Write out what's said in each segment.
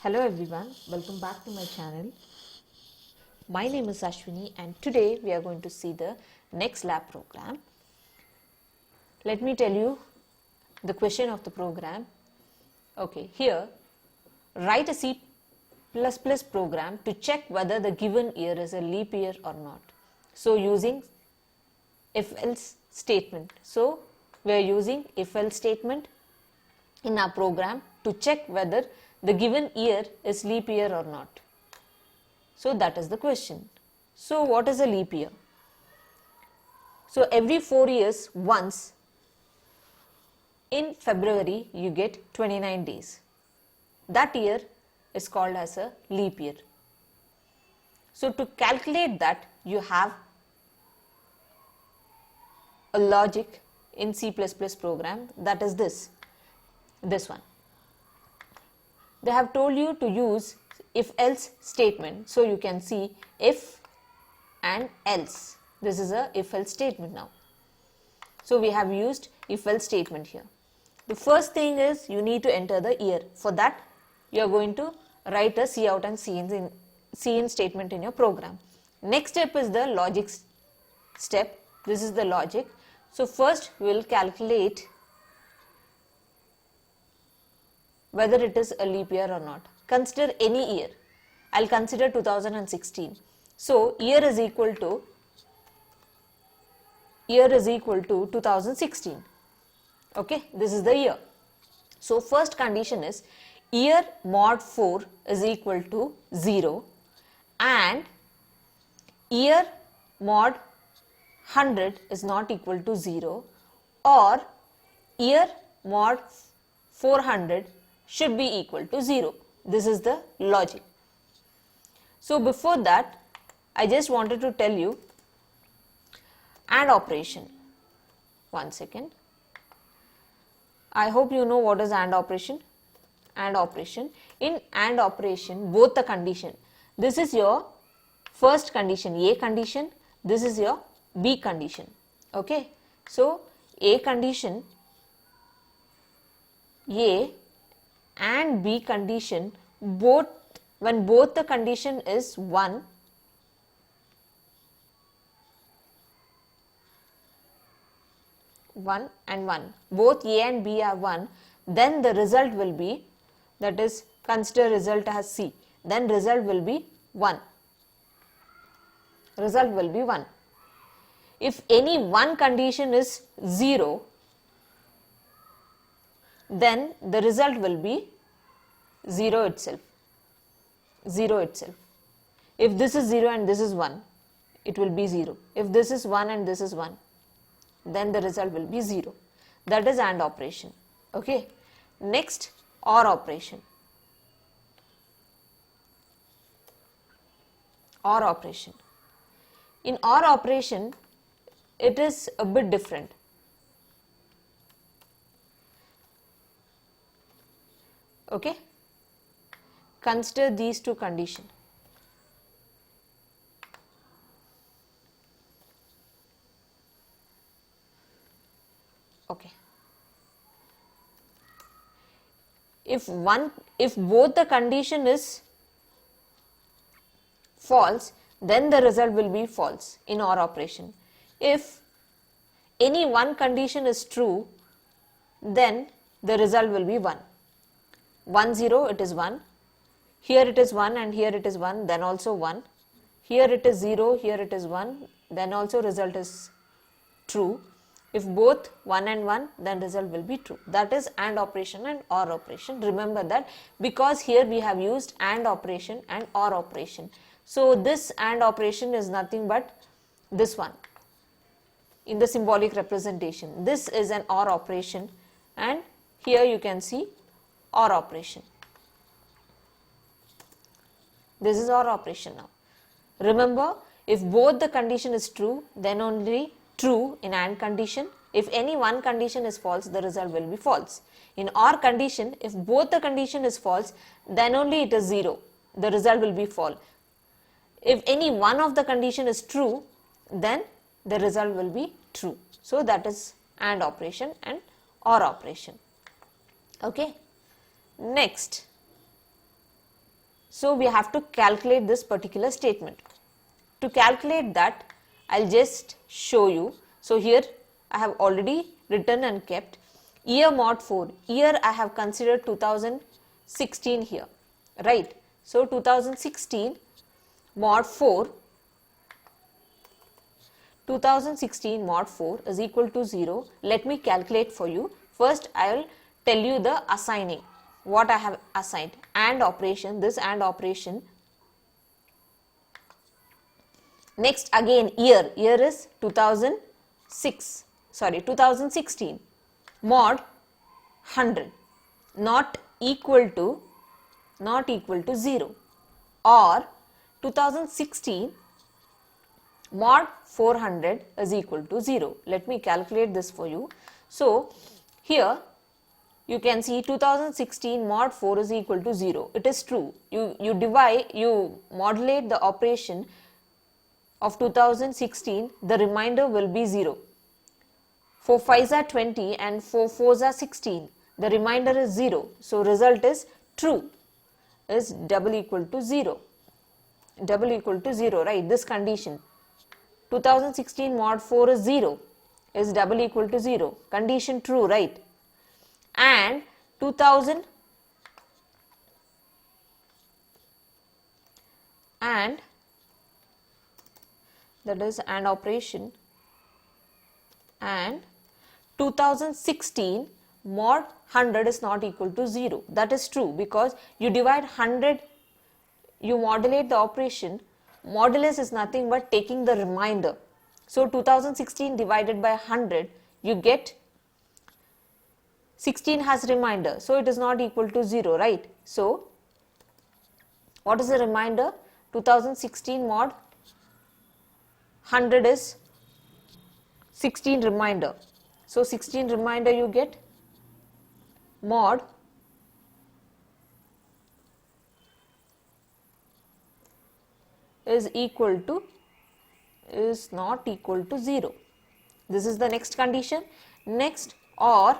Hello everyone, welcome back to my channel. My name is Ashwini and today we are going to see the next lab program. Let me tell you the question of the program. Okay, here write a C++ program to check whether the given year is a leap year or not. So using if-else statement. So we are using if-else statement in our program to check whether the given year is leap year or not. So that is the question. So what is a leap year? So every 4 years once in February you get 29 days. That year is called as a leap year. So to calculate that you have a logic in C++ program, that is this one. They have told you to use if-else statement. So you can see if and else. This is a if-else statement now. So we have used if-else statement here. The first thing is you need to enter the year. For that you are going to write a cout and cin statement in your program. Next step is the logic step. This is the logic. So first we will calculate whether it is a leap year or not. Consider any year. I will consider 2016. So year is equal to 2016. Okay, this is the year. So first condition is year mod 4 is equal to 0 and year mod 100 is not equal to 0 or year mod 400 should be equal to 0. This is the logic. So before that, I just wanted to tell you AND operation. One second. I hope you know what is AND operation. AND operation. In AND operation, both the condition. This is your first condition, A condition. This is your B condition. Okay. So A condition, A and B condition, when both the condition is 1, and 1, both A and B are 1, then the result will be, that is, consider result as C, then result will be 1. Result will be 1. If any one condition is 0, then the result will be 0 itself. 0 itself. If this is 0 and this is 1, it will be 0. If this is 1 and this is 1, then the result will be 0. That is AND operation. Okay. Next, OR operation. OR operation. In OR operation, it is a bit different. Okay. Consider these two conditions. Okay. If both the condition is false, then the result will be false in OR operation. If any one condition is true, then the result will be 1. 1 0, it is 1. Here it is 1 and here it is 1, then also 1. Here it is 0, here it is 1, then also result is true. If both 1 and 1, then result will be true. That is AND operation and OR operation. Remember that because here we have used AND operation and OR operation. So this AND operation is nothing but this one in the symbolic representation. This is an OR operation and here you can see OR operation. This is OR operation now. Remember, if both the condition is true, then only true in AND condition. If any one condition is false, the result will be false. In OR condition, if both the condition is false, then only it is 0. The result will be false. If any one of the condition is true, then the result will be true. So that is AND operation and OR operation. Okay. Next, So we have to calculate this particular statement. To calculate that, I'll just show you. So here I have already written and kept year mod 4. Year I have considered 2016 here, right? So 2016 mod 4, 2016 mod 4 is equal to 0. Let me calculate for you. First I will tell you the assigning, what I have assigned. AND operation, this AND operation. Next again year is 2016 mod 100 not equal to 0, or 2016 mod 400 is equal to 0. Let me calculate this for you. So here you can see 2016 mod 4 is equal to 0. It is true. You modulate the operation of 2016, the remainder will be 0. 4 5s are 20 and 4 4s are 16. The remainder is 0. So result is true, is double equal to 0. Double equal to 0, right? This condition. 2016 mod 4 is 0, is double equal to 0. Condition true, right? And 2000 and that is AND operation, and 2016 mod 100 is not equal to 0. That is true, because you divide 100, you modulate the operation. Modulus is nothing but taking the remainder. So 2016 divided by 100, you get 16 has remainder, so it is not equal to 0, right? So what is the remainder? 2016 mod 100 is 16 remainder. So 16 remainder you get, mod is not equal to 0. This is the next condition. Next, or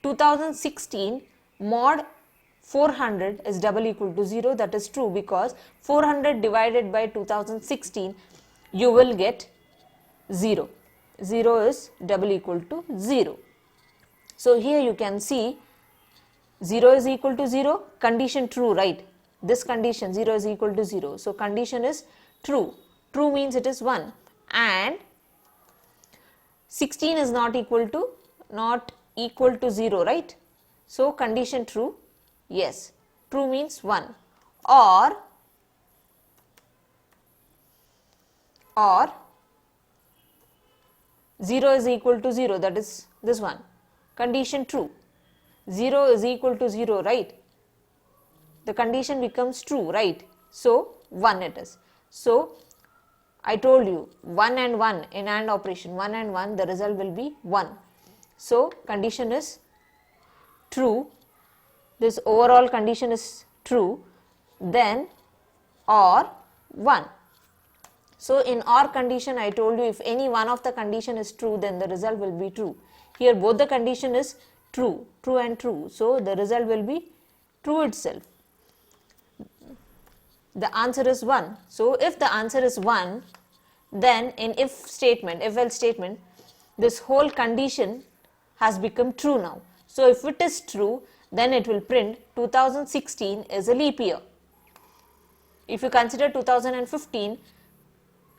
2016 mod 400 is double equal to 0. That is true, because 400 divided by 2016 you will get 0. 0 is double equal to 0. So here you can see 0 is equal to 0, condition true, right? This condition 0 is equal to 0. So condition is true. True means it is 1, and 16 is not equal to 0, right? So condition true, yes. True means 1, or 0 is equal to 0, that is this one. Condition true. 0 is equal to 0, right? The condition becomes true, right? So 1 it is. So I told you 1 and 1 in AND operation, 1 and 1, the result will be 1. So condition is true. This overall condition is true. Then or 1. So in OR condition, I told you if any one of the condition is true, then the result will be true. Here both the condition is true, true and true. So the result will be true itself. The answer is 1. So if the answer is 1, then in if statement, if else statement, this whole condition has become true now. So if it is true, then it will print 2016 is a leap year. If you consider 2015,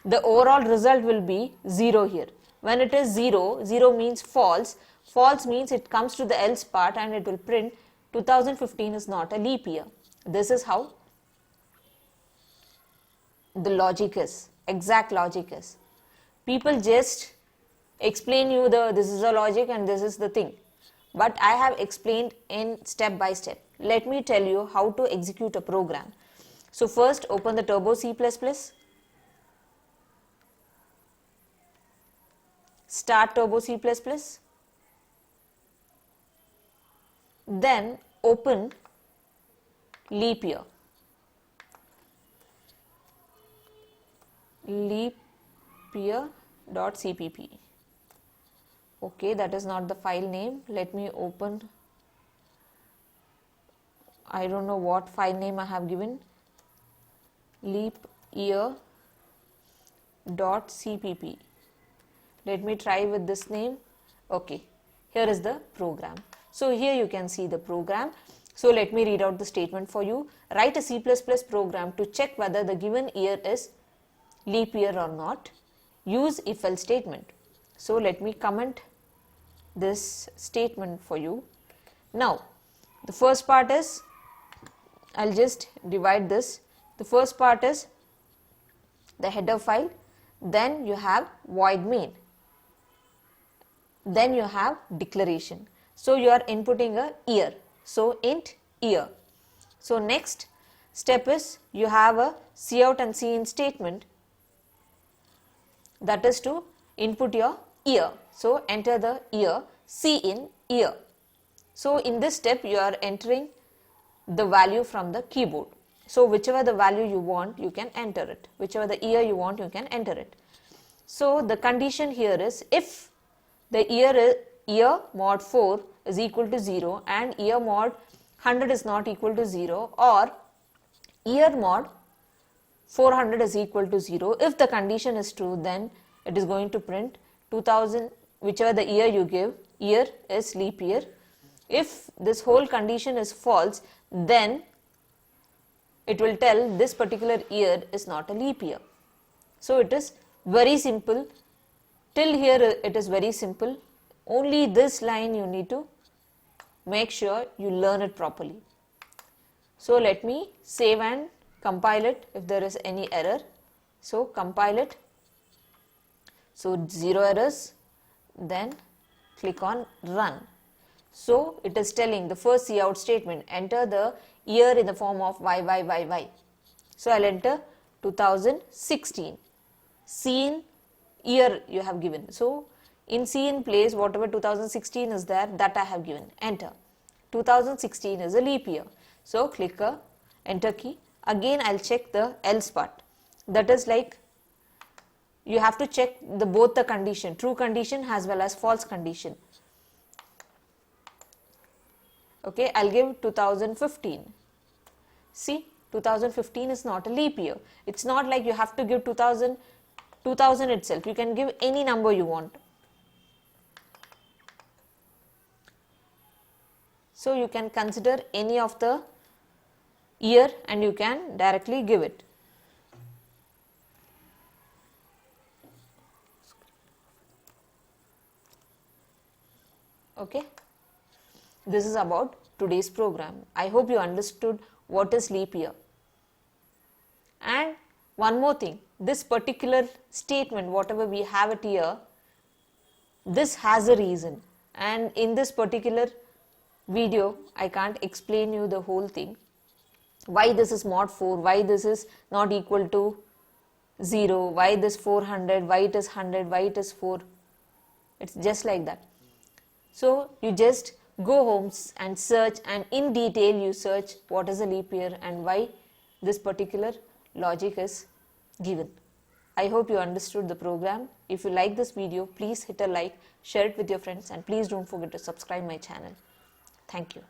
the overall result will be 0 here. When it is 0, 0 means false. False means it comes to the else part and it will print 2015 is not a leap year. This is how the logic is, exact logic is. People just explain you this is the logic and this is the thing. But I have explained in step by step. Let me tell you how to execute a program. So first open the Turbo C++. Start Turbo C++, then open leap year, leapyear.cpp. Okay, that is not the file name. Let me open, I don't know what file name I have given. leap year dot cpp. Let me try with this name. Okay, here is the program. So here you can see the program. So let me read out the statement for you. Write a C++ program to check whether the given year is leap year or not. Use if-else statement. So let me comment this statement for you. Now the first part is, I'll just divide this. The first part is the header file, then you have void main, then you have declaration. So you are inputting a year, so int year. So next step is you have a cout and cin statement, that is to input your year. So enter the year, cin year. So in this step you are entering the value from the keyboard. So whichever the value you want, you can enter it. Whichever the year you want, you can enter it. So the condition here is, if the year mod 4 is equal to 0 and year mod 100 is not equal to 0, or year mod 400 is equal to 0, if the condition is true, then it is going to print 2000, whichever the year you give, year is leap year. If this whole condition is false, then it will tell this particular year is not a leap year. So it is very simple. Till here it is very simple. Only this line you need to make sure you learn it properly. So let me save and compile it if there is any error. So compile it. So 0 errors, then click on run. So it is telling the first cout statement, enter the year in the form of YYYY. So I'll enter 2016. Cin year you have given. So in cin place, whatever 2016 is there, that I have given. Enter. 2016 is a leap year. So click a enter key. Again I'll check the else part. That is like, you have to check both the condition, true condition as well as false condition. Okay, I'll give 2015. See, 2015 is not a leap year. It's not like you have to give 2000 itself. You can give any number you want. So you can consider any of the year and you can directly give it. Okay. This is about today's program. I hope you understood what is leap year. And one more thing, this particular statement, whatever we have it here, this has a reason. And in this particular video, I can't explain you the whole thing. Why this is mod 4, why this is not equal to 0, why this 400, why it is 100, why it is 4. It's just like that. So you just go home and search, and in detail you search what is a leap year and why this particular logic is given. I hope you understood the program. If you like this video, please hit a like, share it with your friends, and please don't forget to subscribe my channel. Thank you.